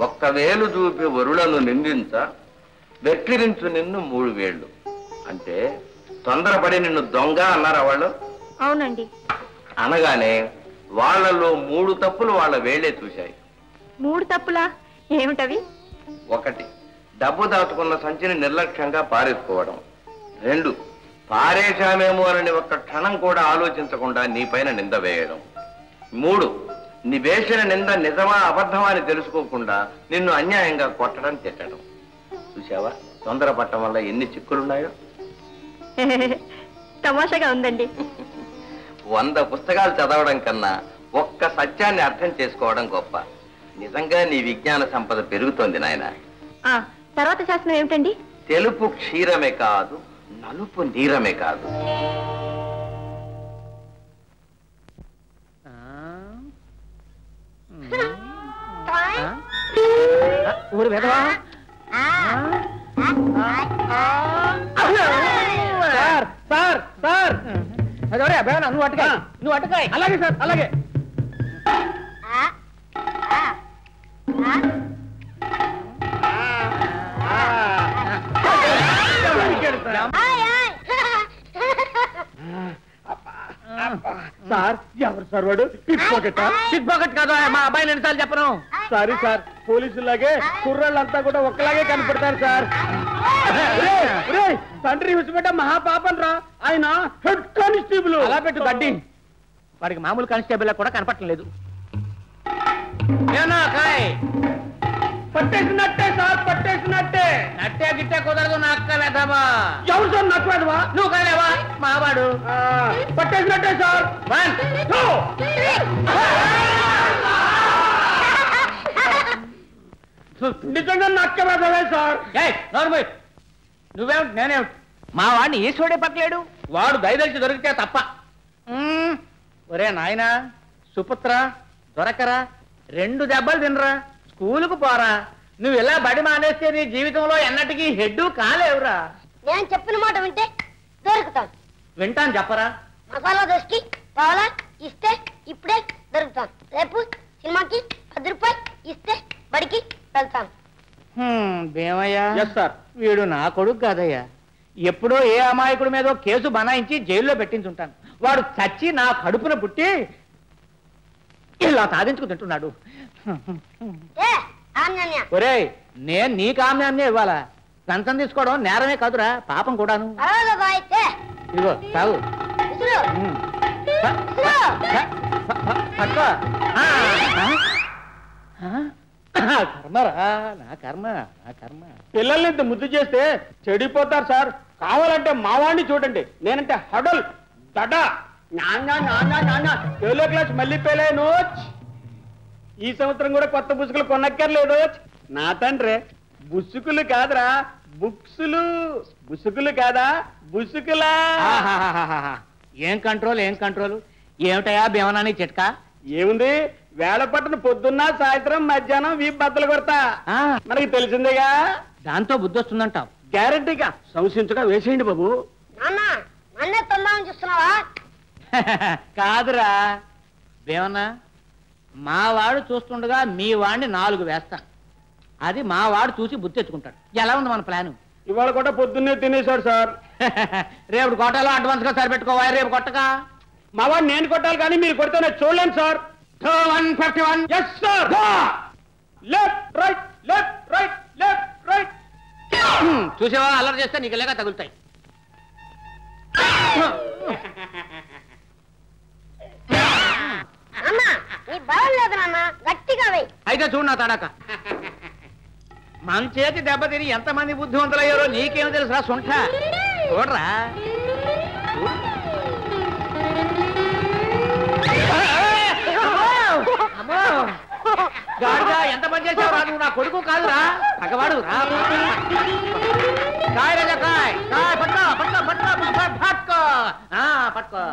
ఒక్క వేలు చూపి వరులను నిందించ వెక్కిరించు నిన్ను 3 వేళ్ళు అంటే తొందరపడి నిన్ను దొంగ అన్నారా వాళ్ళు? అవునండి. అనగానే వాళ్లలో 3 తప్పులు వాళ్ళ వేళ్లే చూశాయి. 3 తప్పులా? ఏమిటవి? 1 డబ్బు దాచుకున్న సంచిని నిర్లక్ష్యంగా పారేసుకోవడం. 2 పారేశామేమో అని ఒక్క క్షణం కూడా ఆలోచించకుండా నీపైన నింద వేయడం. 3 నీ వేసిన నింద నిజమా అబద్ధమా అని తెలుసుకోకుండా నిన్ను అన్యాయంగా కొట్టడం తిట్టడం. చూసావా తొందరపడటం వల్ల ఎన్ని చిక్కులున్నాయో? తమాషాగా ఉందండి. 100 పుస్తకాలు చదవడం కన్నా ఒక్క సత్యాన్ని అర్థం చేసుకోవడం గొప్ప. నిజంగా నీ విజ్ఞాన సంపద పెరుగుతోంది నాయన. తర్వాత శాస్త్రం ఏమిటండి? తెలుపు క్షీరమే కాదు, నలుపు నీరమే కాదు. ఊరు వెదవా సార్ సార్ సార్ అదే అబ్బాయి నువ్వు అట్టకాయ నువ్వు అట్టకాయ. అలాగే సార్ అలాగే. సార్ ఎవరు సార్ వాడు? పిక్ పాకెట్ కాదు మా అబ్బాయిని ఎన్నిసార్లు చెప్పను. సారీ సార్ పోలీసులాగే కుర్రాళ్ళంతా కూడా ఒక్కలాగే కనపడతారు సార్. తండ్రి విడిచిపెట్ట మహాపాపం రా, ఆయన హెడ్ కానిస్టేబుల్. అలా పెట్టు గడ్డి, వాడికి మామూలు కానిస్టేబుల్ కూడా కనపడటం లేదు. పట్టేసినట్టే సార్ పట్టేసినట్టే. నట్టే గిట్టే కుదరదు నా అక్క వెధవా. ఎవరు సార్ నక్క వెధవా? నువ్వు కాదేవా మావాడు. పట్టేసినట్టే సార్. 1 2 నిజంగా నక్క వెధవే సార్. నువ్వేమిటి నేనేమిటి? మా వాడిని ఈశ్వరుడే పట్టలేడు. వాడు దయదలిచి దొరికితే తప్ప. ఒరే నాయనా సుపుత్ర దొరకరా, 2 దెబ్బలు తినరా, స్కూలుకు పోరా. నువ్వు ఇలా బడి మానేస్తే నీ జీవితంలో ఎన్నటికీ హెడ్ కాలేవురా. నేను చెప్పిన మాట వింటే దొరుకుతాను. వింటాను చెప్పరా. మసాలా దోశకి పావలా ఇస్తే ఇప్పుడే దొరుకుతాను. రేపు సినిమాకి 10 రూపాయలు ఇస్తే బడికి వెళ్తాను. భీమయ్య సార్ వీడు నా కొడుకు కాదయ్యా. ఎప్పుడో ఏ అమాయకుడి మీదో కేసు బనాయించి జైల్లో పెట్టించుంటాను. వాడు చచ్చి నా కడుపున పుట్టి ఇలా సాధించుకు తింటున్నాడు. ఒరే నేను నీ కామ్యాన్నే ఇవ్వాలా? లంచం తీసుకోవడం నేరమే కాదురా, పాపం కూడాను. ఇదిగో తాగు. కర్మరా నా కర్మ నా కర్మ. పిల్లల్ని ఇంత ముద్దు చేస్తే చెడిపోతారు సార్. కావాలంటే మావాడిని చూడండి, నేనంటే హడల్ దడా ఏలో క్లాస్ మళ్ళీ పెళ్ళాను. ఈ సంవత్సరం కూడా కొత్త బుసుకులు కొనక్కర్లేదు. నా తండ్రి బుసుకులు కాదురా బుక్సులు. బుసుకులు కాదా బుసుకులా. ఏం కంట్రోల్ ఏం కంట్రోల్. ఏమిటయా భీమనాని చిట్కా? ఏముంది, వేళ పట్టున పొద్దున్న సాయంత్రం మధ్యాహ్నం వీపు బద్దలు కొడతా. మనకి తెలిసిందేగా. దాంతో బుద్ధి వస్తుందంటావు? గ్యారంటీగా సంశయించగా వేసేయండి బాబు. చూస్తున్నావా? కాదురా భీమన్నా, మా వాడు చూస్తుండగా మీ వాడిని 4 వేస్తాను. అది మా వాడు చూసి బుద్ధి తెచ్చుకుంటాడు. ఎలా ఉంది మన ప్లాను? ఇవాళ కూడా పొద్దున్నే తినేశాడు సార్. రేపు కొట్టాలో అడ్వాన్స్ గా సరిపెట్టుకోవా. రేపు కొట్టగా మా వాడు నేను కొట్టాలి కానీ మీరు కొడితే నేను చూడలేను sir. 151 yes sir. Left right left right left right. చూసేవా అల్లరి చేస్తే నీకు ఇలాగా తగులుతాయి. అయితే చూడు నా తడాక. మన చేతి దెబ్బతిని ఎంతమంది బుద్ధివంతులయ్యారో నీకేం తెలుసురా సొంట. చూడరా గాడిగా ఎంత పని చేసావు రా. నువ్వు నా కొడుకు కాదురా, పగవాడు రా. కాయ రాజా కాయ్ కాయ్ పట్టుకో పట్టుకో పట్టుకో పట్టుకో పట్టుకో.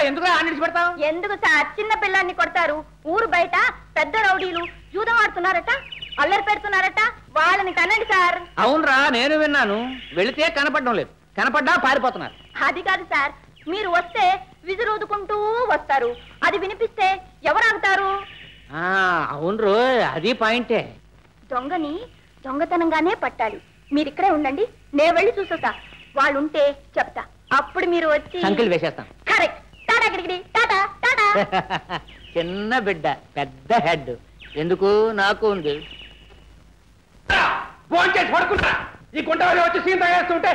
ఎందుకు ఆడిచి పెడతావు? ఎందుకు సార్ చిన్న పిల్లాన్ని కొడతారు? ఊరు బయట పెద్ద రౌడీలు జూదం ఆడుతున్నారట, అల్లరి పెడుతున్నారట. వాళ్ళని కనండి సార్. అవునరా నేను విన్నాను. వెళితే కనపడడం లేదు, కనపడ్డా పారిపోతున్నారు. అది కాదు సార్, మీరు వస్తే విజురుదుకుంటూ వస్తారు. అది వినిపిస్తే ఎవరు ఆగుతారు? అవును రో, అది పాయింటే. దొంగని దొంగతనంగానే పట్టాలి. మీరు ఇక్కడే ఉండండి, నేను వెళ్ళి చూసొస్తా. వాళ్ళు ఉంటే చెప్తా, అప్పుడు మీరు వచ్చి సంకలు వేసేస్తాం. కరెక్ట్. టాటా గిడిగిడి, టాటా టాటా. చిన్న బిడ్డ పెద్ద హెడ్ ఎందుకు, నాకు ఉంది. ఈ గుంట వచ్చి సీన్ తయారుస్తుంటే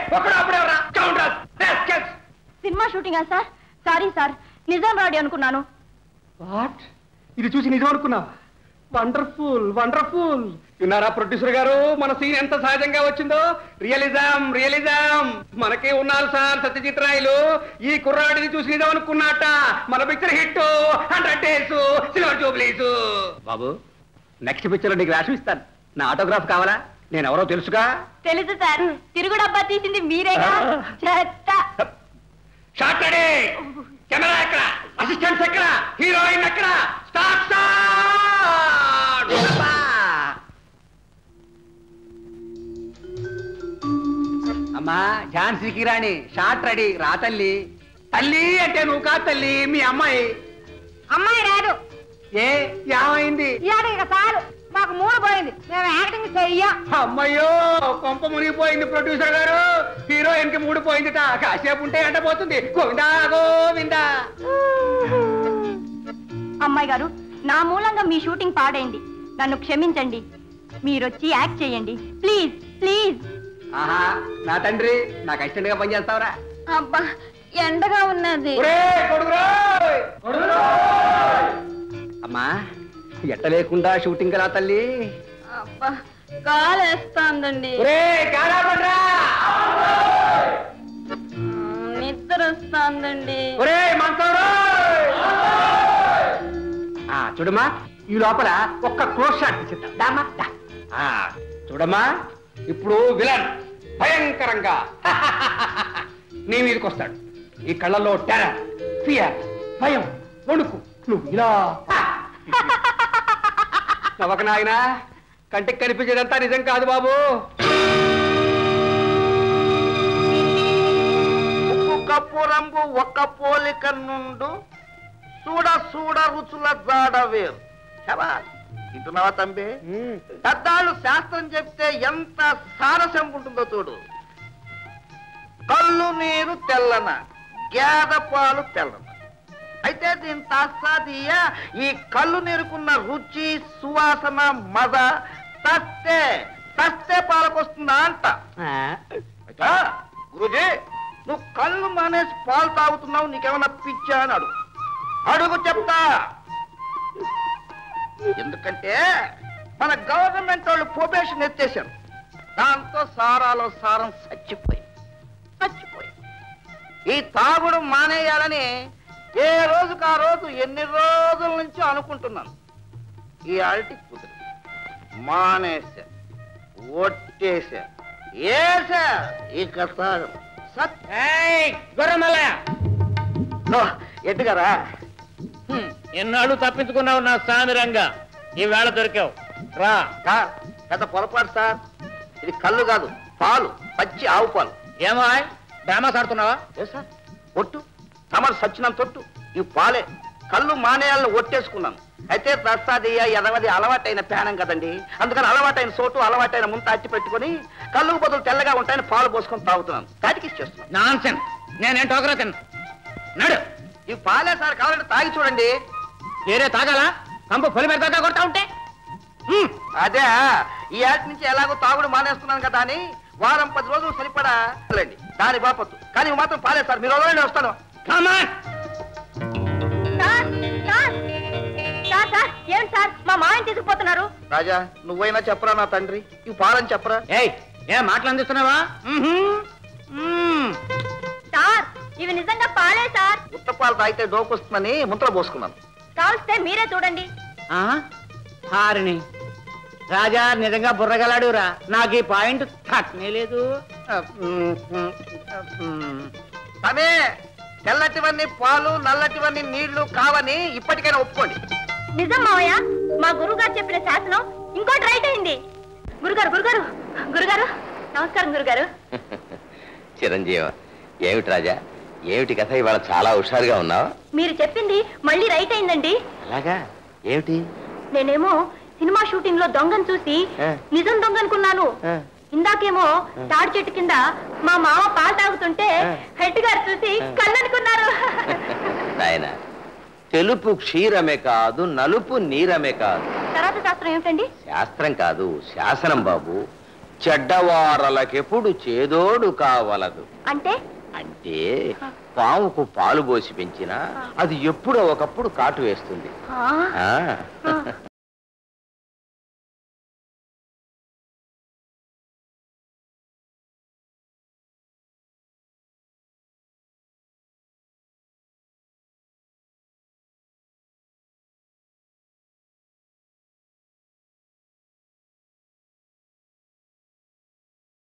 సినిమా షూటింగా సార్? సారీ సార్, నిజాం రాడి అనుకున్నాను. వాట్? ఇది చూసి నిజం అనుకున్నావా? Wonderful wonderful. విన్నారా ప్రొడ్యూసర్ గారు, మన సీన్ ఎంత సహజంగా వచ్చిందో? Realism realism. మనకే ఉన్నారు సార్ సత్యజిత్ రాయలు. ఈ కుర్రాడిని చూసి నిజం అనుకున్నట్ట. మన పిక్చర్ హిట్, 100 days, సిల్వర్ జూబ్లీస్. బాబు, నెక్స్ట్ పిక్చర్ నీకు వేషం ఇస్తాను. నా ఆటోగ్రాఫ్ కావాలా? నేను ఎవరో తెలుసుగా? తెలుసు సార్, తిరుగు డబ్బా తీసింది మీరేగా. చెత్త. Shot ready. కెమెరా ఎక్కడ? అసిస్టెంట్స్ ఎక్కడ? హీరోయిన్ ఎక్కడ? Start start. అమ్మా ఝాన్సీకి రాణి, షాట్ రెడీ. రా తల్లి. తల్లి అంటే నువ్వు కాదు తల్లి, మీ అమ్మాయి. అమ్మాయి రాదు. ఏమైంది? సార్ మాకు మూడు పోయింది, మేము యాక్టింగ్ చెయ్యం. అమ్మయ్యో, కొంప మునిగిపోయింది ప్రొడ్యూసర్ గారు. హీరోయిన్ కి మూడు పోయిందిట. కాసేపు ఉంటే ఎండపోతుంది. గోవిందా గోవిందా. అమ్మాయి గారు, నా మూలంగా మీ షూటింగ్ పాడైంది, నన్ను క్షమించండి. మీరొచ్చి యాక్ట్ చేయండి ప్లీజ్ ప్లీజ్. ఆహా, నా తండ్రి, నాకు అసిస్టెంట్ గా పనిచేస్తావరా? అబ్బా ఎండగా ఉన్నది. అమ్మా, ఎట్ట లేకుండా షూటింగ్ కదా తల్లి? అబ్బా కాలేస్తాందండి, నిద్ర వస్తాందండి. చూడమ్మా, ఈ లోపల ఒక్క క్లోజ్ షాట్ ఇచ్చిద్దాం. చూడమ్మా, ఇప్పుడు విలన్ భయంకరంగా నీ మీదకి వస్తాడు. ఈ కళ్ళల్లో టెర్రర్, ఫియర్, భయం, వణుకు. నువ్వు ఇలా నవ్వక నాయనా, కంటికి కనిపించేదంతా నిజం కాదు బాబు. కప్పు రంగు ఒక్క పోలిక నుండు చూడ చూడ రుచుల జాడ వేరు. వింటున్నావా తంబి? పెద్దాళ్ళు శాస్త్రం చెప్తే ఎంత సారస్యం ఉంటుందో చూడు. కళ్ళు నీరు తెల్లన, గేద పాలు తెల్లన. అయితే దీని తాస్తాదీయ ఈ కళ్ళు నీరుకున్న రుచి, సువాసన, మద తస్తే తస్తే పాలకొస్తుందా అంట. గురుజీ, నువ్వు కళ్ళు మానేసి పాలు తాగుతున్నావు, నీకేమన్నా పిచ్చా అని అడుగు చెప్తా. ఎందుకంటే మన గవర్నమెంట్ వాళ్ళు ప్రొబేషన్ ఎత్తేశారు. దాంతో సారాలో సారం చచ్చిపోయి ఈ తాగుడు మానేయాలని ఏ రోజుకు ఆ రోజు ఎన్ని రోజుల నుంచి అనుకుంటున్నాను. ఈ ఆల్టి కుదిరి మానేసా, ఒట్టేసా, ఏసా. ఇక తాగం ఎట్టుగారా? ఎన్నాళ్ళు తప్పించుకున్నావు నా సామిరంగా, ఈ వేళ దొరికావు. రా. పెద్ద పొరపాటు సార్, ఇది కళ్ళు కాదు, పాలు, పచ్చి ఆవు పాలు. ఏమో డ్రామాస్ ఆడుతున్నావా? ఏ సార్, ఒట్టు తమరు సచ్చినంత తొట్టు. ఈ పాలే కళ్ళు మానేయాలని ఒట్టేసుకున్నాను. అయితే ప్రసాదయ్య ఎదవది అలవాటైన పేనం కదండి, అందుకని అలవాటైన చోటు, అలవాటైన ముంత అట్టి పెట్టుకుని కళ్ళుకు బదులు తెల్లగా ఉంటాయని పాలు పోసుకొని తాగుతున్నాను. కాటికి చేస్తున్నాను. నాన్సెన్స్. నేనేం టోకరా తిన్నా. నడు. ఈ పాలే సార్, కావాలంటే తాగి చూడండి. వేరే తాగాలా? కంపు పొలి మీద దాకా కొడతా ఉంటే. అదే ఈ ఏటి నుంచి ఎలాగో తాగుడు మానేస్తున్నాను కదా అని వారం 10 రోజులు సరిపడా దాని బాపత్తు. కానీ మాత్రం పాలే సార్, మీరు వదలండి, వస్తాను. ఏంటి సార్ మా మాయని తీసుకుపోతున్నారు? రాజా, నువ్వైనా చెప్పరా నా తండ్రి, ఈ పాలని చెప్పరా. ఏం మాటలు అందిస్తున్నావా? సార్ ఇవి నిజంగా పాలే సార్. ఉత్త పాలు తాగితే డోకొస్తుందని ముంతలో పోసుకున్నాను. కావలిస్తే మీరే చూడండి. హారిని రాజా నిజంగా బుర్రగలాడురా, నాకు ఈ పాయింట్ తట్టనే లేదు. అదే తెల్లటివన్నీ పాలు, నల్లటివన్నీ నీళ్లు కావని ఇప్పటికైనా ఒప్పుకోండి. నిజం మావయ్య, మా గురువు గారు చెప్పిన శాసనం ఇంకోటి రైట్ అయింది. గురుగారు గురుగారు గురుగారు నమస్కారం గురుగారు. చిరంజీవ, ఏమిటి రాజా, ఏమిటి కథ? ఇవాళ చాలా హుషారుగా ఉన్నావు. మీరు చెప్పింది మళ్ళీ రైట్ అయిందండి. అలాగా? ఏమిటి? నేనేమో సినిమా షూటింగ్ లో దొంగను చూసి నిజం దొంగ అనుకున్నాను. ఇందాకేమో తాడి చెట్టు కింద మా మామ పాలు తాగుతుంటే హెడ్ గారు చూసి కళ్ళనుకున్నారు. నాయనా, తెలుపు క్షీరమే కాదు, నలుపు నీరమే కాదు. తర్వాత శాస్త్రం ఏమిటండి? శాస్త్రం కాదు, శాసనం బాబు. చెడ్డవారలకెప్పుడు చేదోడు కావలదు. అంటే అంటే పాముకు పాలు పోసి పెంచినా అది ఎప్పుడో ఒకప్పుడు కాటు వేస్తుంది.